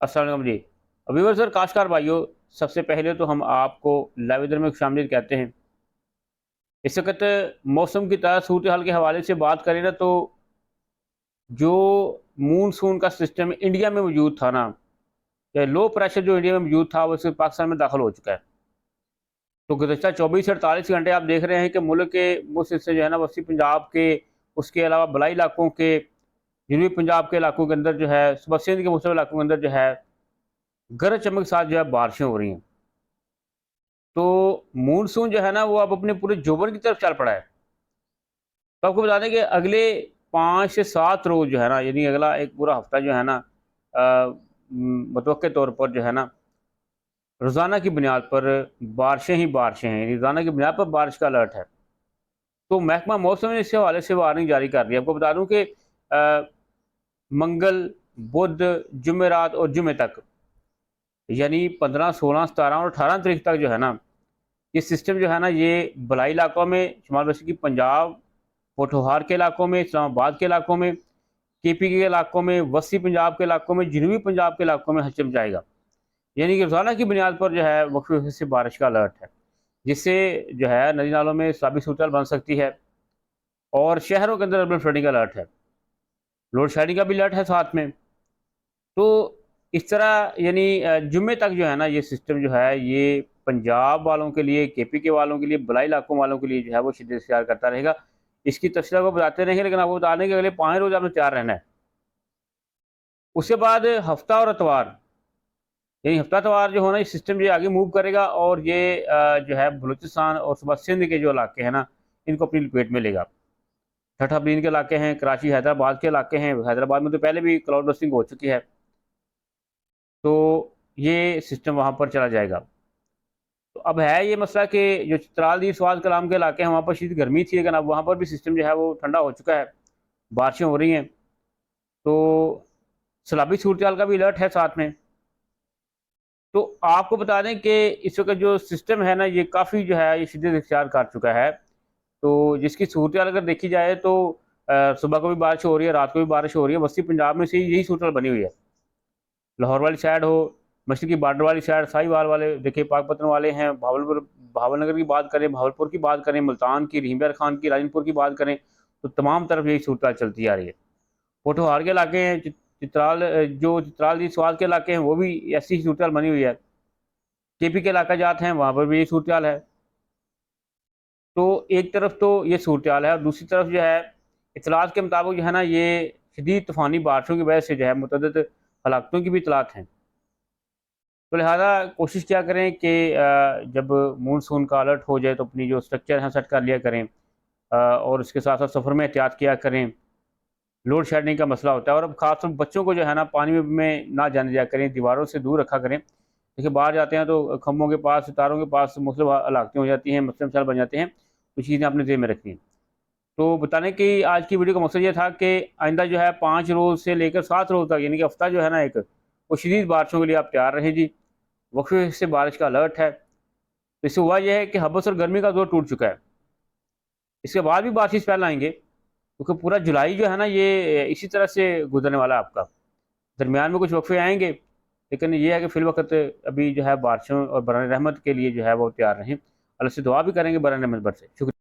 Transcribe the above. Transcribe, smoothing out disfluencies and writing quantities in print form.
अस्सलाम वालेकुम जी। व्यूअर्स और काश्तकार भाइयों, सबसे पहले तो हम आपको लाइव में खुशामदीद कहते हैं। इस वक़्त मौसम की सूरत हाल के हवाले से बात करें ना, तो जो मानसून का सिस्टम इंडिया में मौजूद था ना, या लो प्रेशर जो इंडिया में मौजूद था, वो सिर्फ़ पाकिस्तान में दाखिल हो चुका है। तो गुज़श्ता 24 से 48 घंटे आप देख रहे हैं कि मुल्क के कुछ हिस्से जो है ना, वसी पंजाब के, उसके अलावा बलाई इलाकों के, जनूबी पंजाब के इलाकों के अंदर जो है, सुबह सिंध के मुख्तलिफ इलाकों के अंदर जो है, गरज चमक के साथ जो है बारिशें हो रही हैं। तो मानसून जो है ना, वो अब अपने पूरे जोबन की तरफ चल पड़ा है। तो आपको बता दें कि अगले 5 से 7 रोज़ जो है ना, यानी अगला एक पूरा हफ़्ता जो है ना, मुतवक्के तौर पर जो है ना, रोज़ाना की बुनियाद पर बारिशें ही बारिशें हैं, रोज़ाना की बुनियाद पर बारिश का अलर्ट है। तो महकमा मौसम ने इस हवाले से वार्निंग जारी कर दी है। आपको बता दूँ कि मंगल, बुध, जुमेरात और जुमे तक, यानी 15, 16, 17 और 18 तारीख तक जो है ना, ये सिस्टम जो है ना, ये बलाई इलाकों में, शुमाल मशरक़ी पंजाब, पोठोहार के इलाकों में, इस्लामाबाद के इलाकों में, केपी के इलाकों में, वस्ती पंजाब के इलाकों में, जनूबी पंजाब के इलाकों में हचम जाएगा। यानी कि रोज़ाना की बुनियाद पर जो है वक्फ़े से बारिश का अलर्ट है, जिससे जो है नदी नालों में सैलाबी सूरत बन सकती है और शहरों के अंदर अर्बन फ्लडिंग का अलर्ट है। लोड शेडिंग का भी अलर्ट है साथ में। तो इस तरह यानी जुम्मे तक जो है ना, ये सिस्टम जो है, ये पंजाब वालों के लिए, केपी के वालों के लिए, बलाई इलाकों वालों के लिए जो है वो शिद्दत इख्तियार करता रहेगा। इसकी तफसीलात को बताते रहेंगे, लेकिन आपको बता दें कि अगले 5 रोज़ आपने तैयार रहना है। उसके बाद हफ्ता और इतवार, यानी हफ्ता इतवार जो है ना, ये सिस्टम जो आगे मूव करेगा और ये जो है बलूचिस्तान और सुबह सिंध के जो इलाके हैं ना, इनको अपनी लपेट में लेगा। ठठाबरीन के इलाके हैं, कराची हैदराबाद के इलाके हैं। हैदराबाद में तो पहले भी क्लाउड बस्टिंग हो चुकी है। तो ये सिस्टम वहाँ पर चला जाएगा। तो अब है ये मसला कि जो चित्राल दी स्वाद कलाम के इलाके हैं, वहाँ पर शदीद गर्मी थी, लेकिन अब वहाँ पर भी सिस्टम जो है वो ठंडा हो चुका है, बारिशें हो रही हैं। तो सैलाबी सूरत हाल का भी अलर्ट है साथ में। तो आपको बता दें कि इस वक़्त जो सिस्टम है ना, ये काफ़ी जो है ये शिद्दत इख्तियार कर चुका है। तो जिसकी सूरत हाल अगर देखी जाए, तो सुबह को भी बारिश हो रही है, रात को भी बारिश हो रही है। वस्ती पंजाब में से यही सूरत हाल बनी हुई है। लाहौर वाली साइड हो, मशरक़ी बॉर्डर वाली साइड, साहिवाल वाले देखिए, पाकपतन वाले हैं, भावलनगर की बात करें, भावलपुर की बात करें, मुल्तान की, रहीम खान की, राजनपुर की बात करें, तो तमाम तरफ यही सूरत हाल चलती आ रही है। पोठोहार के इलाके हैं, चित्राल, जो चित्राल दी स्वाद के इलाके हैं, वो भी ऐसी ही सूरत हाल बनी हुई है। केपी के इलाका जात हैं, वहाँ पर भी यही सूरत हाल है। तो एक तरफ तो ये सूरत हाल है, और दूसरी तरफ जो है, इतलात के मुताबिक जो है ना, ये शदीद तूफ़ानी बारिशों की वजह से जो है मुतअद्दिद हलाकतों की भी इतलात हैं। तो लिहाजा कोशिश क्या करें कि जब मानसून का अलर्ट हो जाए, तो अपनी जो स्ट्रक्चर है सेट कर लिया करें, और इसके साथ साथ सफ़र में एहतियात किया करें। लोड शेडिंग का मसला होता है, और अब खासतौर बच्चों को जो है ना, पानी में ना जाने दिया करें, दीवारों से दूर रखा करें। देखिए, बाहर जाते हैं तो खंभों के पास, सितारों के पास मुख्तलिफ हलाकतें हो जाती हैं, मसले मसाइल बन जाते हैं। तो चीज़ें अपने ज़हन में रखनी हैं। तो बताने की आज की वीडियो का मकसद ये था कि आइंदा जो है 5 रोज़ से लेकर 7 रोज़ तक, यानी कि हफ्ता जो है ना एक, वो शदीद बारिशों के लिए आप तैयार रहें जी। वक्फे से बारिश का अलर्ट है। तो इससे हुआ यह है कि हबस और गर्मी का दौर टूट चुका है। इसके बाद भी बारिश स्पेल आएँगे, क्योंकि पूरा जुलाई जो है ना, ये इसी तरह से गुजरने वाला है आपका। दरमियान में कुछ वक्फे आएँगे, लेकिन ये है कि फ़िलवक़्त अभी जो है बारिशों और बरान रहमत के लिए जो है वो तैयार रहें। अल्लाह से दुआ भी करेंगे बरान रहमत बरसे। शुक्रिया।